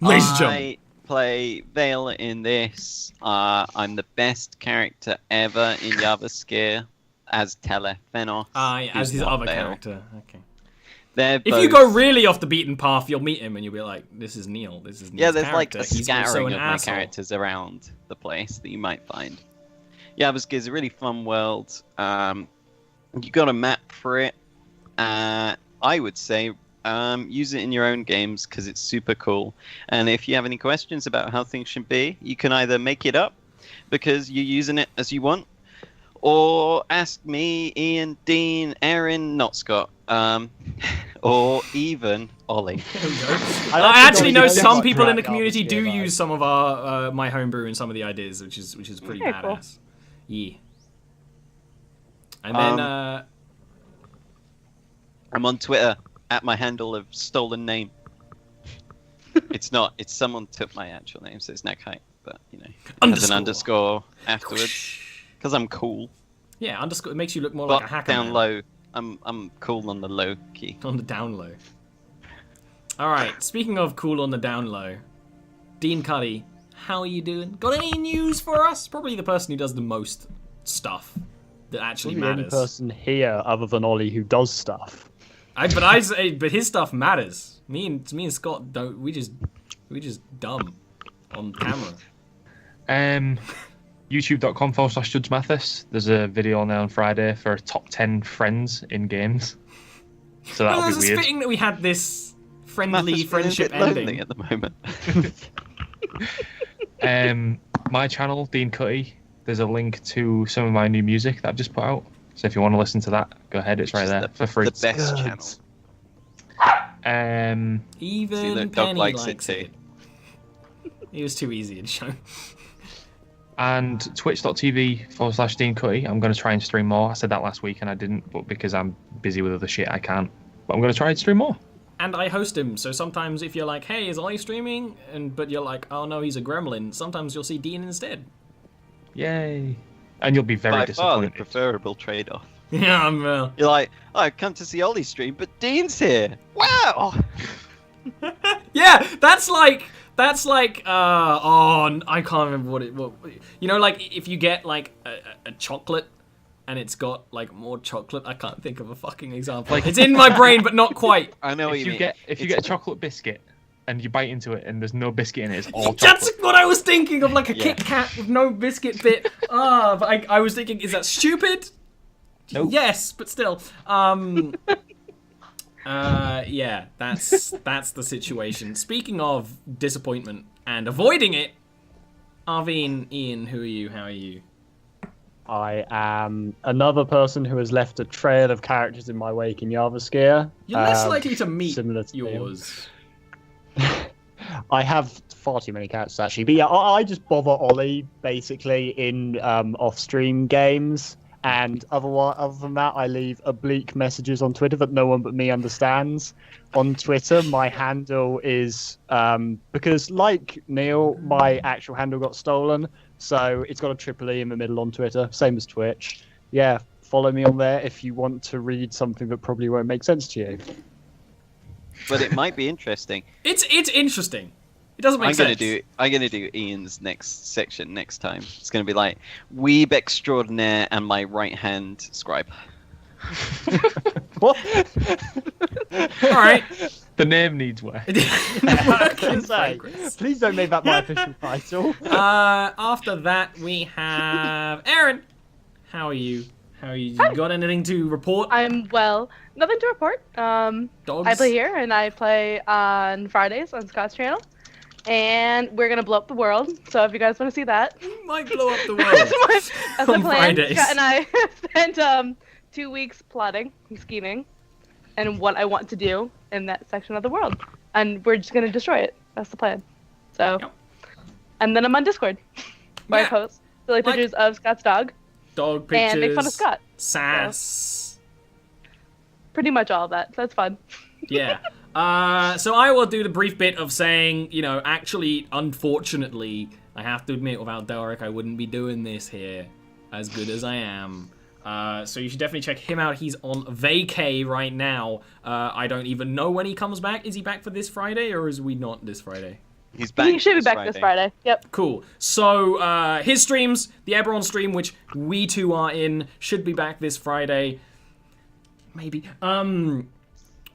Ladies and gentlemen. I play Vale in this. I'm the best character ever in Jarviskjir as Telefenos. As who's his not other Vale. character. Okay. They're If you both- go really off the beaten path, you'll meet him and you'll be like, "This is Neil. This is Neil's Yeah, there's like character. a He's also scattering an of my asshole." characters around the place that you might find. Jarviskjir is a really fun world. You got a map for it. I would say use it in your own games because it's super cool. And if you have any questions about how things should be, you can either make it up because you're using it as you want, or ask me, Ian, Dean, Aaron, not Scott, or even Ollie. There we go. I I actually know don't some like people in the Drat community Jarviskjir, do though. use some of our my homebrew and some of the ideas, which is pretty Very cool. badass. Yeah. And then I'm on Twitter at my handle of stolen name. It's not. It's someone took my actual name, so it's Neckhype, but you know, it has an underscore afterwards because I'm cool. yeah, underscore. It makes you look more But like a hacker. down man. low, I'm cool on the low key. On the down low. All right. Speaking of cool on the down low, Dean Cuddy, how are you doing? Got any news for us? Probably the person who does the most stuff that actually I'm the only matters. person here other than Ollie who does stuff. But his stuff matters. Me and Scott don't. We just dumb on camera. YouTube.com/Judge Mathis. There's a video on there on Friday for top 10 friends in games. So that'll It's be weird. fitting that we had this friendly Mathis feeling a friendship bit lonely ending. at the moment. My channel, Dean Cutty. There's a link to some of my new music that I've just put out. So if you want to listen to that, go ahead. It's right Which is there for free. The best Good. channel. Even See, look, Penny Doug likes likes it it. It was too easy to show. And twitch.tv/Dean Cutty. I'm going to try and stream more. I said that last week and I didn't, but because I'm busy with other shit, I can't. But I'm going to try and stream more. And I host him, so sometimes if you're like, hey, is Ollie streaming? But you're like, oh no, he's a gremlin, sometimes you'll see Dean instead. Yay. And you'll be very By far the disappointed. preferable trade-off. Yeah, You're like, oh, I've come to see Ollie stream, but Dean's here. Wow. yeah, that's like, I can't remember what you know, like, if you get, like, a chocolate, and it's got, like, more chocolate, I can't think of a fucking example. Like, it's in my brain, but not quite. I know what you mean. If you get a chocolate biscuit, and you bite into it, and there's no biscuit in it, it's all chocolate. That's what I was thinking of, like a Kit Kat with no biscuit bit. But I was thinking, is that stupid? Nope. Yes, but still. Yeah, that's the situation. Speaking of disappointment and avoiding it, Arvine, Ian, who are you? How are you? I am another person who has left a trail of characters in my wake in Jarviskjir. You're less likely to meet similar to yours. I have far too many characters actually, but yeah, I just bother Ollie basically in off-stream games, and other than that, I leave oblique messages on Twitter that no one but me understands. On Twitter, my handle is because, like Neil, my actual handle got stolen, so it's got a triple E in the middle on Twitter, same as Twitch. Yeah, follow me on there if you want to read something that probably won't make sense to you. But it might be interesting. It's interesting. It doesn't make sense. I'm gonna do Ian's next section next time. It's gonna be like Weeb Extraordinaire and my right hand scribe. What? All right. The name needs work. Please don't make that my official title. After that, we have Aaron. How are you? You got anything to report? I'm well. Nothing to report. Dogs? I play here, and I play on Fridays on Scott's channel. And we're going to blow up the world. So if you guys want to see that. You might blow up the world. That's the On plan. Fridays. Scott and I spent 2 weeks plotting and scheming and what I want to do in that section of the world. And we're just going to destroy it. That's the plan. So, Yep. And then I'm on Discord, where I post silly pictures of Scott's dog. Dog pictures. And make fun of Scott. Sass. Pretty much all of that. So that's fun. Yeah. So I will do the brief bit of saying, you know, actually, unfortunately, I have to admit, without Delric, I wouldn't be doing this here as good as I am. So you should definitely check him out. He's on vacay right now. I don't even know when he comes back. Is he back for this Friday, or is we not this Friday? He's back. He should be back this Friday. Yep. Cool. So his streams, the Eberron stream, which we two are in, should be back this Friday. Maybe.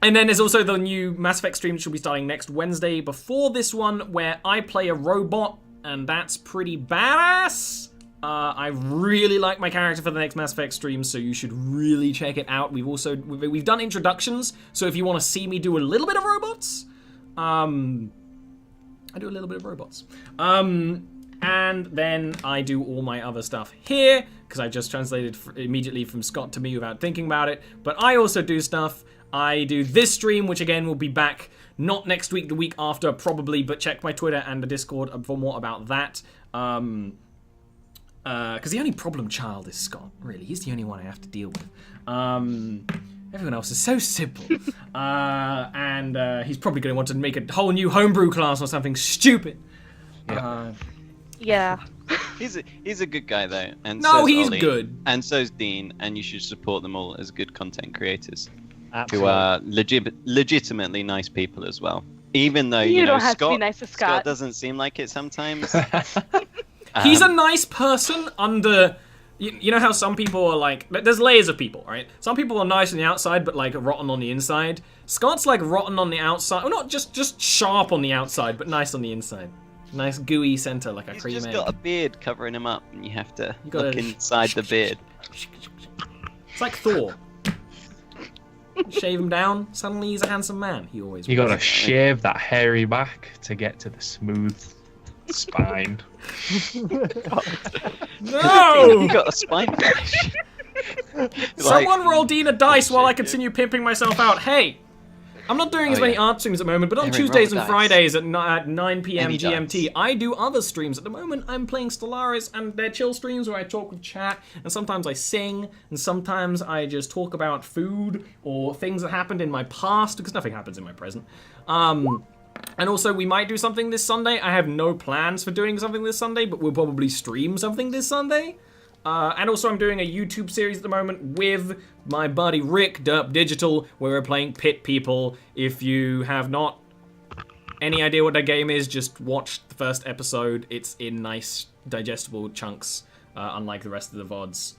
And then there's also the new Mass Effect stream, which will be starting next Wednesday before this one, where I play a robot, and that's pretty badass. I really like my character for the next Mass Effect stream, so you should really check it out. We've done introductions, so if you want to see me do a little bit of robots, I do a little bit of robots. And then I do all my other stuff here, because I just translated immediately from Scott to me without thinking about it. But I also do stuff. I do this stream, which again will be back not next week, the week after probably, but check my Twitter and the Discord for more about that. Because the only problem child is Scott, really. He's the only one I have to deal with. Everyone else is so simple. And he's probably going to want to make a whole new homebrew class or something stupid. Yeah. He's a good guy though, and no, so's he's Ollie, good. and so's Dean, and you should support them all as good content creators. Absolutely. Who are legitimately nice people as well. Even though You know, don't have Scott, to be nice to Scott. doesn't seem like it sometimes. He's a nice person under. You know how some people are like, there's layers of people, right? Some people are nice on the outside, but like rotten on the inside. Scott's like rotten on the outside, well, not just sharp on the outside, but nice on the inside. Nice gooey center, like a He's cream just egg. got a beard covering him up, and you have to gotta- look inside the beard. It's like Thor. Shave him down, suddenly he's a handsome man. He always You was. gotta shave that hairy back to get to the smooth spine. No! You got a spine flash. Someone roll Dean a dice while I continue pimping myself out. Hey! I'm not doing as many art streams at the moment, but on Aaron, Tuesdays roll and the Fridays at 9 p.m. Any GMT, dice. I do other streams. At the moment, I'm playing Stellaris, and they're chill streams where I talk with chat, and sometimes I sing, and sometimes I just talk about food or things that happened in my past, because nothing happens in my present. And also, we might do something this Sunday. I have no plans for doing something this Sunday, but we'll probably stream something this Sunday. And also, I'm doing a YouTube series at the moment with my buddy Rick, Derp Digital, where we're playing Pit People. If you have not any idea what that game is, just watch the first episode. It's in nice, digestible chunks, unlike the rest of the VODs.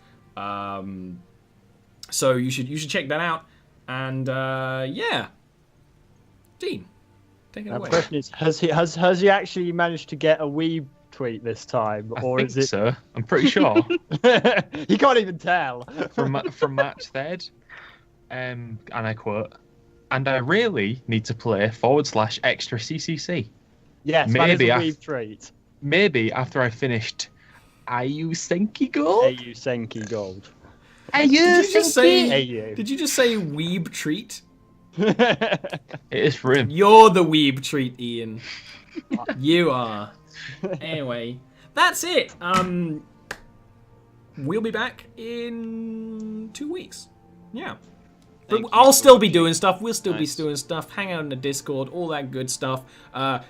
So you should check that out. And yeah, Dean, take it Now, away. the question is, has he actually managed to get a weeb tweet this time, I or think is it? so. I'm pretty sure. He can't even tell. from Matt Third, and I quote, "And I really need to play / extra CCC. Yes, Maybe that is a weeb tweet. Maybe after I finished Ayu Senki Gold." AU Senki Gold. Did you just say? AU. Did you just say weeb treat? It is for him. You're the weeb treat, Ian. You are. Anyway, that's it. We'll be back in 2 weeks. Yeah. But Thank you I'll for still be watching. doing stuff. We'll still Nice. be doing stuff. Hang out in the Discord, all that good stuff.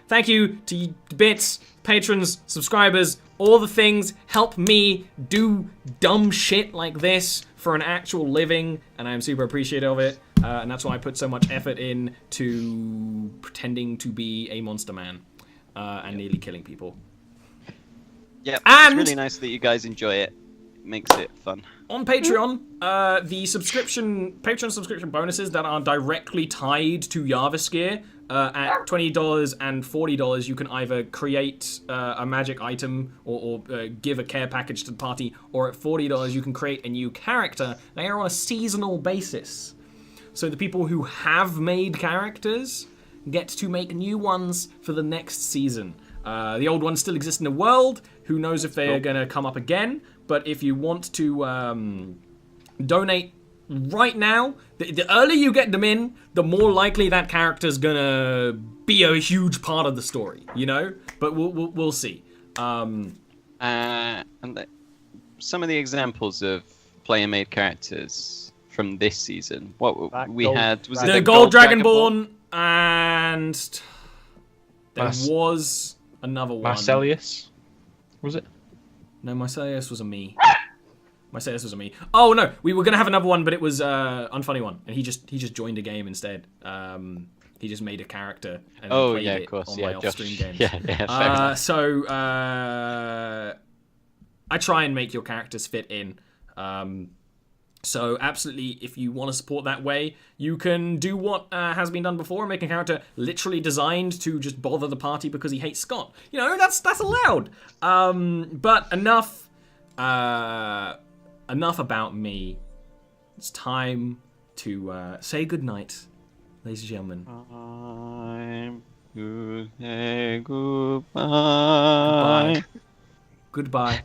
Thank you to bits, patrons, subscribers, all the things. Help me do dumb shit like this for an actual living, and I'm super appreciative of it. And that's why I put so much effort in to pretending to be a monster man and nearly killing people. Yeah, And- it's really nice that you guys enjoy it. It makes it fun. On Patreon, the Patreon subscription bonuses that are directly tied to Jarviskjir, at $20 and $40, you can either create a magic item or give a care package to the party, or at $40, you can create a new character. They are on a seasonal basis. So the people who have made characters get to make new ones for the next season. The old ones still exist in the world. Who knows if they are going to come up again? But if you want to donate right now, the earlier you get them in, the more likely that character's gonna be a huge part of the story. You know, but we'll see. And some of the examples of player-made characters from this season. What That we gold had was The it Gold Dragonborn? Dragonborn, and there Mas- was another one. Marcellius, was it? No, Marcellius was a me. Marcellius was a me. Oh no, we were gonna have another one, but it was unfunny one, and he just joined a game instead. He just made a character and Oh played yeah, it of course. on Yeah, my Josh. off-stream games. Yeah, fair enough. So I try and make your characters fit in. So absolutely, if you want to support that way, you can do what has been done before and make a character literally designed to just bother the party because he hates Scott. You know, that's allowed. But enough about me. It's time to say goodnight, ladies and gentlemen. I'm good. Goodbye. Goodbye.